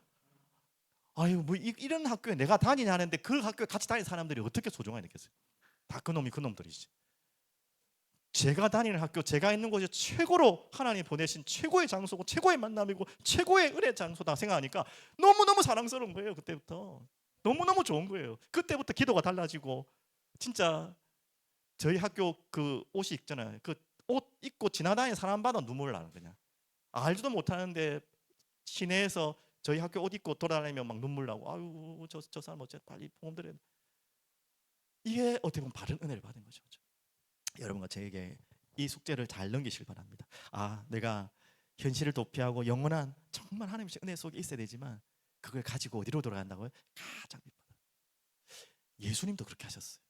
아유 뭐 이런 학교에 내가 다니냐 하는데 그 학교에 같이 다니는 사람들이 어떻게 소중하게 느꼈어요? 다 그놈이 그놈들이지. 제가 다니는 학교, 제가 있는 곳이 최고로 하나님 보내신 최고의 장소고 최고의 만남이고 최고의 은혜 장소다 생각하니까 너무너무 사랑스러운 거예요. 그때부터 너무너무 좋은 거예요. 그때부터 기도가 달라지고 진짜 저희 학교 그 옷이 있잖아요. 그 옷 입고 지나다니는 사람마다 눈물 나는 그냥 알지도 못하는데 시내에서 저희 학교 옷 입고 돌아다니면 막 눈물 나고 아유 저 사람 어째 빨리 보험들에. 이게 어떻게 보면 바른 은혜를 받은 거죠. 여러분과 저에게 이 숙제를 잘 넘기실 바랍니다. 아, 내가 현실을 도피하고 영원한 정말 하나님의 은혜 속에 있어야 되지만 그걸 가지고 어디로 돌아간다고요? 가장 밑바닥. 예수님도 그렇게 하셨어요.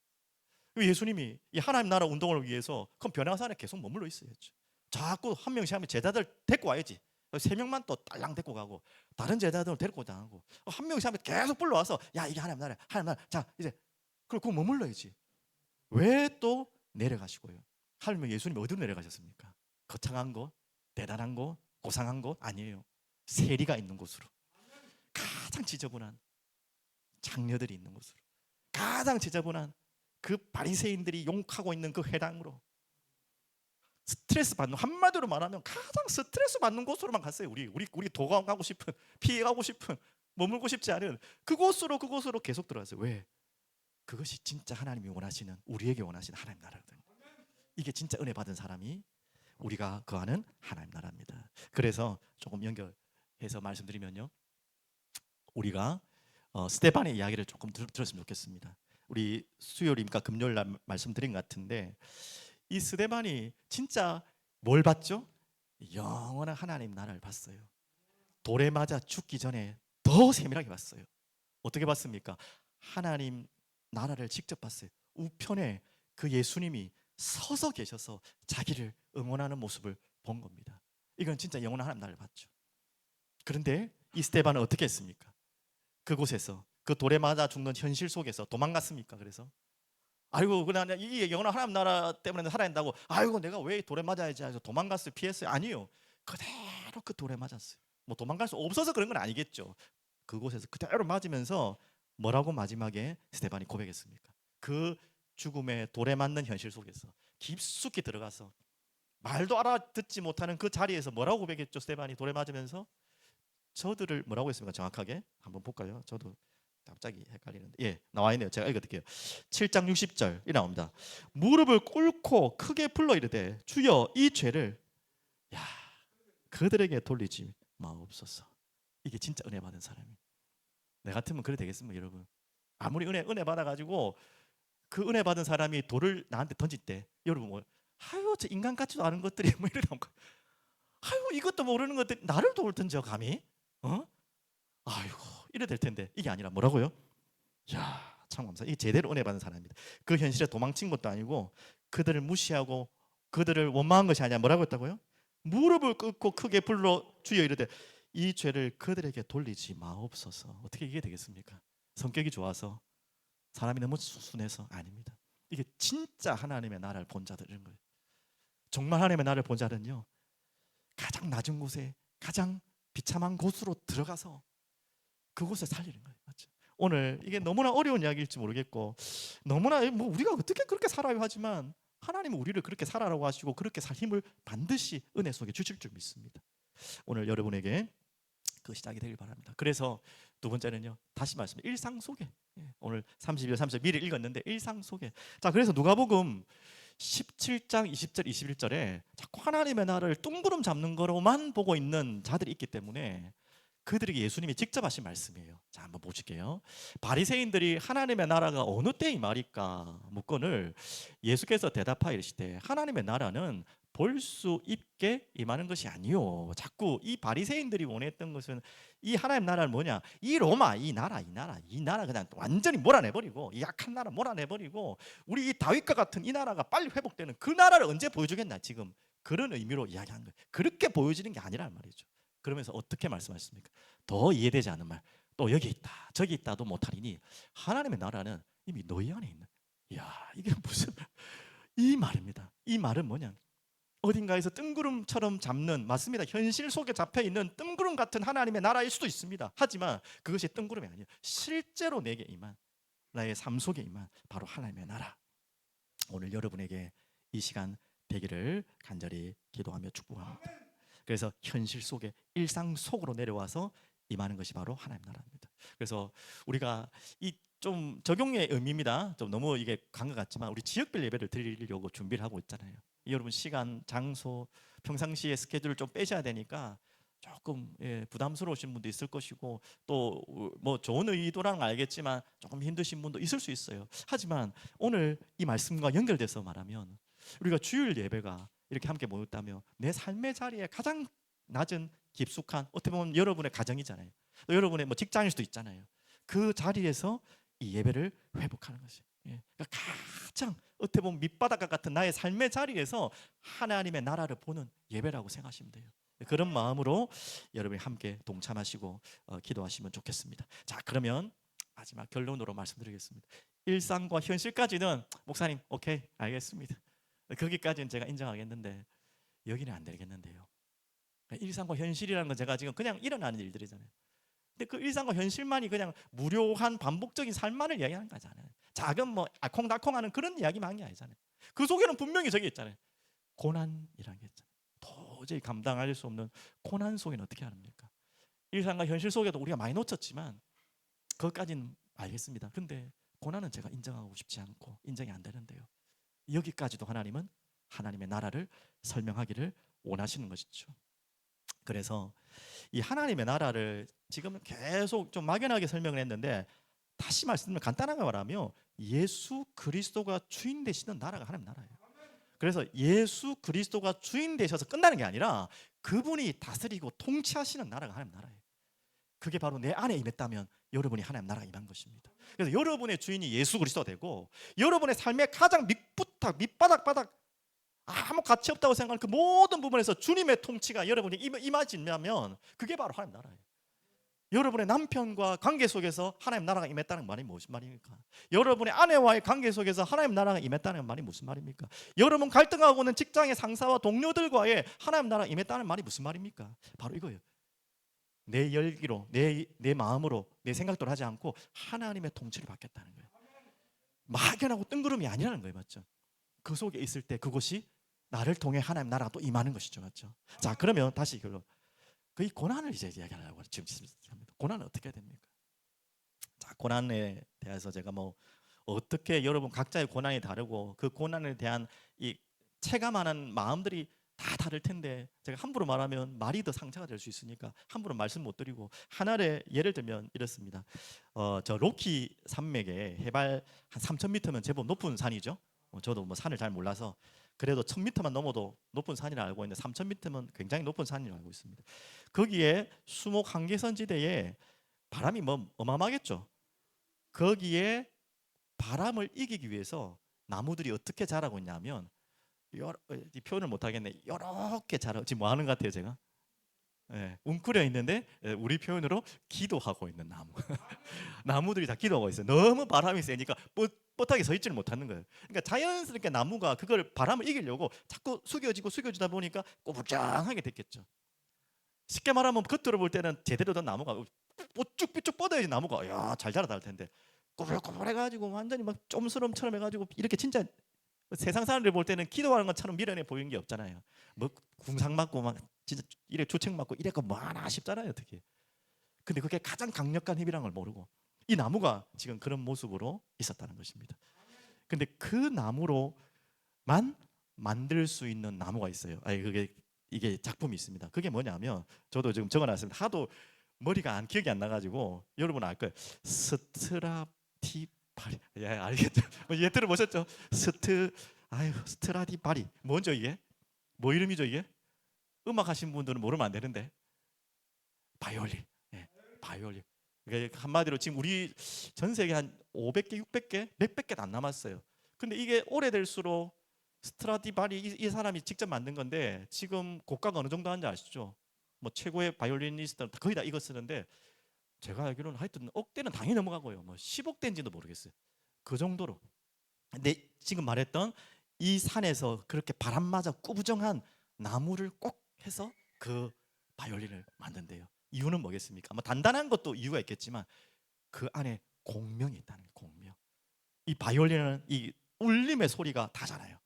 예수님이 이 하나님 나라 운동을 위해서 그럼 변화산에 계속 머물러 있어야죠. 자꾸 한 명씩 하면 제자들 데리고 와야지. 세 명만 또 딸랑 데리고 가고 다른 제자들은 데리고 나가고 한 명씩 하면 계속 불러와서 야 이게 하나님 나라, 하나님 나라. 자 이제 그리고 머물러야지. 왜 또 내려가시고요? 하나님 예수님 어디로 내려가셨습니까? 거창한 곳, 대단한 곳, 고상한 곳 아니에요. 세리가 있는 곳으로, 가장 지저분한 장녀들이 있는 곳으로, 가장 지저분한 그 바리새인들이 욕하고 있는 그 회당으로, 스트레스 받는, 한마디로 말하면 가장 스트레스 받는 곳으로만 갔어요. 우리 도망가고 싶은, 피해가고 싶은, 머물고 싶지 않은 그곳으로 계속 들어갔어요. 왜? 그것이 진짜 하나님이 원하시는, 우리에게 원하시는 하나님 나라거든요. 이게 진짜 은혜 받은 사람이 우리가 거하는 하나님 나라입니다. 그래서 조금 연결해서 말씀드리면요, 우리가 스테반의 이야기를 조금 들었으면 좋겠습니다. 우리 수요일인가 금요일 날 말씀드린 것 같은데 이 스데반이 진짜 뭘 봤죠? 영원한 하나님 나라를 봤어요. 돌에 맞아 죽기 전에 더 세밀하게 봤어요. 어떻게 봤습니까? 하나님 나라를 직접 봤어요. 우편에 그 예수님이 서서 계셔서 자기를 응원하는 모습을 본 겁니다. 이건 진짜 영원한 하나님 나라를 봤죠. 그런데 이 스데반은 어떻게 했습니까? 그곳에서 그 돌에 맞아 죽는 현실 속에서 도망갔습니까? 그래서 아이고 그냥 이 영원한 하나님 나라 때문에 살아야 된다고 아이고 내가 왜 돌에 맞아야지 해서 도망갔어요? 피했어요? 아니요. 그대로 그 돌에 맞았어요. 뭐 도망갈 수 없어서 그런 건 아니겠죠. 그곳에서 그대로 맞으면서 뭐라고 마지막에 스데반이 고백했습니까? 그 죽음의 돌에 맞는 현실 속에서 깊숙이 들어가서 말도 알아듣지 못하는 그 자리에서 뭐라고 고백했죠? 스데반이 돌에 맞으면서 저들을 뭐라고 했습니까? 정확하게 한번 볼까요? 저도 갑자기 헷갈리는데 나와 있네요. 제가 읽어드릴게요. 7장 60절 이 나옵니다. 무릎을 꿇고 크게 불러 이르되 주여 이 죄를 야 그들에게 돌리지 마옵소서. 이게 진짜 은혜 받은 사람이. 내 같으면 그래 되겠습니까, 여러분? 아무리 은혜 받아가지고 그 은혜 받은 사람이 돌을 나한테 던질 때 여러분 뭐 아유 저 인간 같지도 않은 것들이 뭐 이러는 거. 아유 이것도 모르는 것들 나를 돌 던져 감히? 아이고 이래 될 텐데 이게 아니라 뭐라고요? 야, 참 감사. 이게 제대로 은혜 받은 사람입니다. 그 현실에 도망친 것도 아니고 그들을 무시하고 그들을 원망한 것이 아니라 뭐라고 했다고요? 무릎을 꿇고 크게 불러 주여 이르되 이 죄를 그들에게 돌리지 마옵소서. 어떻게 이게 되겠습니까? 성격이 좋아서 사람이 너무 순해서 아닙니다. 이게 진짜 하나님의 나라를 본 자들인 거예요. 정말 하나님의 나라를 본 자는요, 가장 낮은 곳에 가장 비참한 곳으로 들어가서 그곳에 살리는 거예요. 맞죠? 오늘 이게 너무나 어려운 이야기일지 모르겠고, 너무나 뭐 우리가 어떻게 그렇게 살아요 하지만 하나님은 우리를 그렇게 살아라고 하시고 그렇게 살 힘을 반드시 은혜 속에 주실 줄 믿습니다. 오늘 여러분에게 그 시작이 되길 바랍니다. 그래서 두 번째는요, 다시 말씀, 일상 속에, 오늘 32절 30절 미리 읽었는데 일상 속에. 자, 그래서 누가복음 17장 20절 21절에 자꾸 하나님의 나라를 뚱그름 잡는 거로만 보고 있는 자들이 있기 때문에 그들에게 예수님이 직접 하신 말씀이에요. 자, 한번 보실게요. 바리새인들이 하나님의 나라가 어느 때에 임하리까 묻건을 예수께서 대답하여 이르시되 하나님의 나라는 볼 수 있게 임하는 것이 아니요. 자꾸 이 바리새인들이 원했던 것은 이 하나님 나라는 뭐냐? 이 로마, 이 나라 그냥 완전히 몰아내버리고, 이 약한 나라 몰아내버리고, 우리 이 다윗과 같은 이 나라가 빨리 회복되는 그 나라를 언제 보여주겠나, 지금 그런 의미로 이야기한 거예요. 그렇게 보여지는 게 아니란 말이죠. 그러면서 어떻게 말씀하셨습니까? 더 이해되지 않는 말, 또 여기 있다 저기 있다도 못하리니 하나님의 나라는 이미 너희 안에 있는. 이야, 이게 무슨 이 말입니다. 이 말은 뭐냐, 어딘가에서 뜬구름처럼 잡는, 맞습니다, 현실 속에 잡혀있는 뜬구름 같은 하나님의 나라일 수도 있습니다. 하지만 그것이 뜬구름이 아니에요. 실제로 내게 임한, 나의 삶 속에 임한 바로 하나님의 나라. 오늘 여러분에게 이 시간 되기를 간절히 기도하며 축복합니다. 그래서 현실 속에, 일상 속으로 내려와서 임하는 것이 바로 하나님 나라입니다. 그래서 우리가 이 좀 적용의 의미입니다. 좀 너무 이게 간 것 같지만 우리 지역별 예배를 드리려고 준비를 하고 있잖아요. 여러분 시간, 장소, 평상시에 스케줄을 좀 빼셔야 되니까 조금 부담스러우신 분도 있을 것이고, 또 뭐 좋은 의도라는 걸 알겠지만 조금 힘드신 분도 있을 수 있어요. 하지만 오늘 이 말씀과 연결돼서 말하면, 우리가 주일 예배가 이렇게 함께 모였다며 내 삶의 자리에 가장 낮은 깊숙한, 어떻게 보면 여러분의 가정이잖아요. 또 여러분의 뭐 직장일 수도 있잖아요. 그 자리에서 이 예배를 회복하는 것이, 그러니까 가장 어떻게 보면 밑바닥과 같은 나의 삶의 자리에서 하나님의 나라를 보는 예배라고 생각하시면 돼요. 그런 마음으로 여러분이 함께 동참하시고 기도하시면 좋겠습니다. 자, 그러면 마지막 결론으로 말씀드리겠습니다. 일상과 현실까지는 목사님 오케이 알겠습니다. 거기까지는 제가 인정하겠는데 여기는 안 되겠는데요. 일상과 현실이라는 건 제가 지금 그냥 일어나는 일들이잖아요. 근데 그 일상과 현실만이 그냥 무료한 반복적인 삶만을 이야기하는 거잖아요. 작은 뭐 알콩달콩하는 그런 이야기만 한 게 아니잖아요. 그 속에는 분명히 저기 있잖아요. 고난이라는 게 있잖아요. 도저히 감당할 수 없는 고난 속에는 어떻게 합니까? 일상과 현실 속에도 우리가 많이 놓쳤지만 그것까지는 알겠습니다. 근데 고난은 제가 인정하고 싶지 않고 인정이 안 되는데요. 여기까지도 하나님은 하나님의 나라를 설명하기를 원하시는 것이죠. 그래서 이 하나님의 나라를 지금 계속 좀 막연하게 설명을 했는데, 다시 말씀을 간단하게 말하면 예수 그리스도가 주인 되시는 나라가 하나님 나라예요. 그래서 예수 그리스도가 주인 되셔서 끝나는 게 아니라 그분이 다스리고 통치하시는 나라가 하나님 나라예요. 그게 바로 내 안에 임했다면 여러분이 하나님 나라가 임한 것입니다. 그래서 여러분의 주인이 예수 그리스도가 되고, 여러분의 삶의 가장 밑바닥 아무 가치 없다고 생각하는 그 모든 부분에서 주님의 통치가 여러분이 임하시면 그게 바로 하나님 나라예요. 여러분의 남편과 관계 속에서 하나님 나라가 임했다는 말이 무슨 말입니까? 여러분의 아내와의 관계 속에서 하나님 나라가 임했다는 말이 무슨 말입니까? 여러분 갈등하고 있는 직장의 상사와 동료들과의 하나님 나라가 임했다는 말이 무슨 말입니까? 바로 이거예요. 내 열기로, 내 마음으로, 내 생각대로 하지 않고 하나님의 통치를 받겠다는 거예요. 막연하고 뜬구름이 아니라는 거예요. 맞죠? 그 속에 있을 때 그것이 나를 통해 하나님 나라가 또 임하는 것이죠. 맞죠? 자, 그러면 다시 결론. 그 이 고난을 이제 이야기하려고 지금 합니다. 고난은 어떻게 해야 됩니까? 자, 고난에 대해서 제가 뭐 어떻게, 여러분 각자의 고난이 다르고 그 고난에 대한 이 체감하는 마음들이 다 다를 텐데, 제가 함부로 말하면 말이 더 상처가 될 수 있으니까 함부로 말씀 못 드리고 하나의 예를 들면 이렇습니다. 저 로키 산맥에 해발 한 3,000m면 제법 높은 산이죠. 저도 뭐 산을 잘 몰라서 그래도 1,000m만 넘어도 높은 산이라 알고 있는데 3,000m면 굉장히 높은 산이라고 알고 있습니다. 거기에 수목 한계선 지대에 바람이 뭐 어마어마하겠죠. 거기에 바람을 이기기 위해서 나무들이 어떻게 자라고 있냐면, 이 표현을 못 하겠네. 이렇게 자라. 지금 뭐 하는 것 같아요, 제가? 예, 웅크려 있는데 우리 표현으로 기도하고 있는 나무. 나무들이 다 기도하고 있어요. 너무 바람이 세니까 뻣뻣하게 서 있지를 못하는 거예요. 그러니까 자연스럽게 나무가 그걸 바람을 이기려고 자꾸 숙여지고 숙여지다 보니까 꼬부장하게 됐겠죠. 쉽게 말하면 겉으로 볼 때는 제대로 된 나무가 삐쭉 뻗어야지 나무가 잘 자라날 텐데 꼬불꼬불해가지고 완전히 막 좀스럼처럼 해가지고 이렇게 진짜 세상 사람들 볼 때는 기도하는 것처럼 미련해 보이는 게 없잖아요. 뭐 궁상 맞고 막 진짜 이래 조책 맞고 이래가 뭐 하나 싶잖아요, 어떻게. 근데 그게 가장 강력한 힘이라는 걸 모르고 이 나무가 지금 그런 모습으로 있었다는 것입니다. 근데 그 나무로만 만들 수 있는 나무가 있어요. 아니 그게 이게 작품이 있습니다. 그게 뭐냐면 저도 지금 적어놨습니다. 하도 머리가 안 기억이 안 나가지고 여러분 알 거예요. 스트라디바리. 예, 알겠죠? 예 들어보셨죠? 스트라디바리. 뭔죠 이게? 뭐 이름이죠 이게? 음악 하신 분들은 모르면 안 되는데 바이올린. 예, 바이올린. 그러니까 한마디로 지금 우리 전 세계 한 500개, 600개, 몇백 개도 안 남았어요. 근데 이게 오래될수록 스트라디바리 이 사람이 직접 만든 건데 지금 고가가 어느 정도 하는지 아시죠? 뭐 최고의 바이올리니스트는 거의 다 이거 쓰는데 제가 알기로는 하여튼 억대는 당연히 넘어가고요. 뭐 10억대인지도 모르겠어요. 그 정도로. 근데 지금 말했던 이 산에서 그렇게 바람 맞아 꾸부정한 나무를 꼭 해서 그 바이올린을 만든대요. 이유는 뭐겠습니까? 뭐 단단한 것도 이유가 있겠지만 그 안에 공명이 있다는 거예요. 공명. 이 바이올린은 이 울림의 소리가 다잖아요.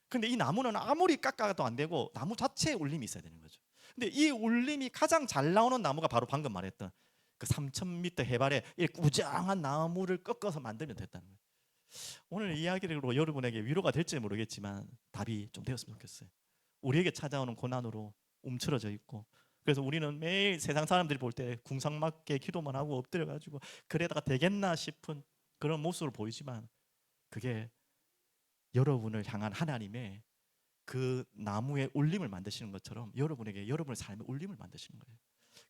근데 이 나무는 아무리 깎아도 안 되고 나무 자체에 울림이 있어야 되는 거죠. 근데 이 울림이 가장 잘 나오는 나무가 바로 방금 말했던 그 3,000m 해발의 이 꾸장한 나무를 꺾어서 만들면 됐다는 거예요. 오늘 이야기로 여러분에게 위로가 될지 모르겠지만 답이 좀 되었으면 좋겠어요. 우리에게 찾아오는 고난으로 움츠러져 있고 그래서 우리는 매일 세상 사람들이 볼 때 궁상맞게 기도만 하고 엎드려가지고 그래다가 되겠나 싶은 그런 모습을 보이지만 그게 여러분을 향한 하나님의 그 나무의 울림을 만드시는 것처럼 여러분에게 여러분의 삶의 울림을 만드시는 거예요.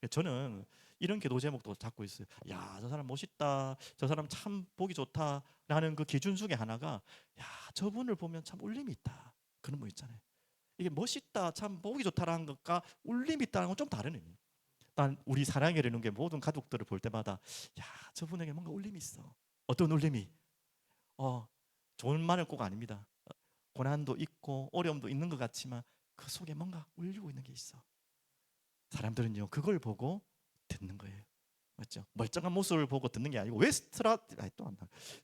저는 이런 기도 제목도 잡고 있어요. 야, 저 사람 멋있다. 저 사람 참 보기 좋다라는 그 기준 중에 하나가 야, 저분을 보면 참 울림이 있다. 그런 거 있잖아요. 이게 멋있다, 참 보기 좋다라는 것과 울림이 있다는 건 좀 다른 의미예요. 난 우리 사랑이라는 게 모든 가족들을 볼 때마다 야, 저분에게 뭔가 울림이 있어. 어떤 울림이? 좋은 말은 꼭 아닙니다. 고난도 있고 어려움도 있는 것 같지만 그 속에 뭔가 울리고 있는 게 있어. 사람들은요 그걸 보고 듣는 거예요. 맞죠? 멀쩡한 모습을 보고 듣는 게 아니고 왜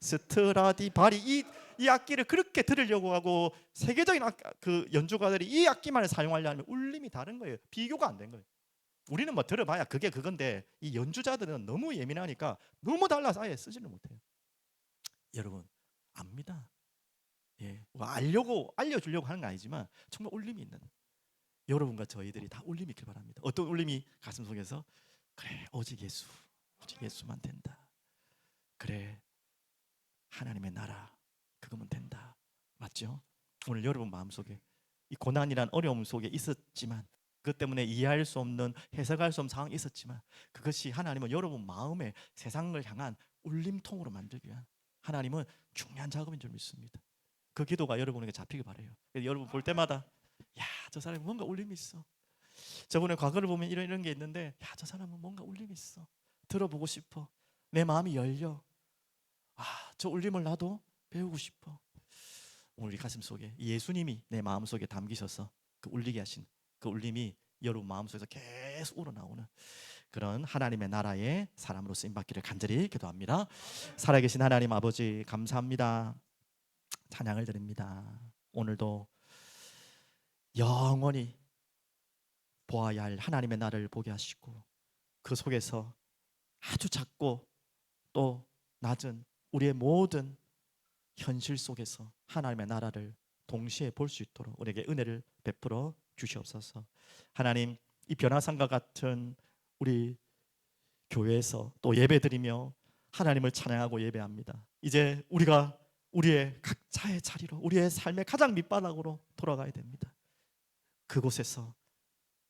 스트라디바리 이 악기를 그렇게 들으려고 하고 세계적인 그 연주가들이 이 악기만을 사용하려면 울림이 다른 거예요. 비교가 안 된 거예요. 우리는 뭐 들어봐야 그게 그건데 이 연주자들은 너무 예민하니까 너무 달라서 아예 쓰지를 못해요. 여러분 압니다. 예, 뭐 알려주려고 하는 거 아니지만 정말 울림이 있는 여러분과 저희들이 다 울림이 있길 바랍니다. 어떤 울림이 가슴 속에서 그래 오직 예수만 된다. 그래 하나님의 나라 그거면 된다. 맞죠? 오늘 여러분 마음속에 이 고난이란 어려움 속에 있었지만 그것 때문에 이해할 수 없는 해석할 수 없는 상황이 있었지만 그것이 하나님은 여러분 마음에 세상을 향한 울림통으로 만들기 위한 하나님은 중요한 작업인 줄 믿습니다. 그 기도가 여러분에게 잡히길 바래요. 여러분 볼 때마다 야, 저 사람이 뭔가 울림이 있어. 저번에 과거를 보면 이런 게 있는데 야, 저 사람은 뭔가 울림이 있어. 들어보고 싶어. 내 마음이 열려. 저 울림을 나도 배우고 싶어. 오늘 이 가슴 속에 예수님이 내 마음 속에 담기셔서 그 울리게 하신 그 울림이 여러분 마음 속에서 계속 우러나오는 그런 하나님의 나라의 사람으로 쓰임 받기를 간절히 기도합니다. 살아계신 하나님 아버지 감사합니다. 찬양을 드립니다. 오늘도 영원히 보아야 할 하나님의 나라를 보게 하시고 그 속에서 아주 작고 또 낮은 우리의 모든 현실 속에서 하나님의 나라를 동시에 볼 수 있도록 우리에게 은혜를 베풀어 주시옵소서. 하나님 이 변화산과 같은 우리 교회에서 또 예배드리며 하나님을 찬양하고 예배합니다. 이제 우리가 우리의 각자의 자리로 우리의 삶의 가장 밑바닥으로 돌아가야 됩니다. 그곳에서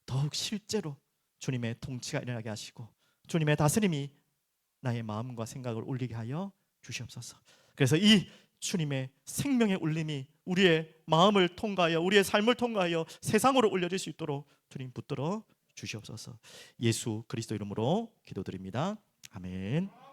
더욱 실제로 주님의 통치가 일어나게 하시고 주님의 다스림이 나의 마음과 생각을 울리게 하여 주시옵소서. 그래서 이 주님의 생명의 울림이 우리의 마음을 통과하여 우리의 삶을 통과하여 세상으로 울려질 수 있도록 주님 붙들어 주시옵소서. 예수 그리스도 이름으로 기도드립니다. 아멘.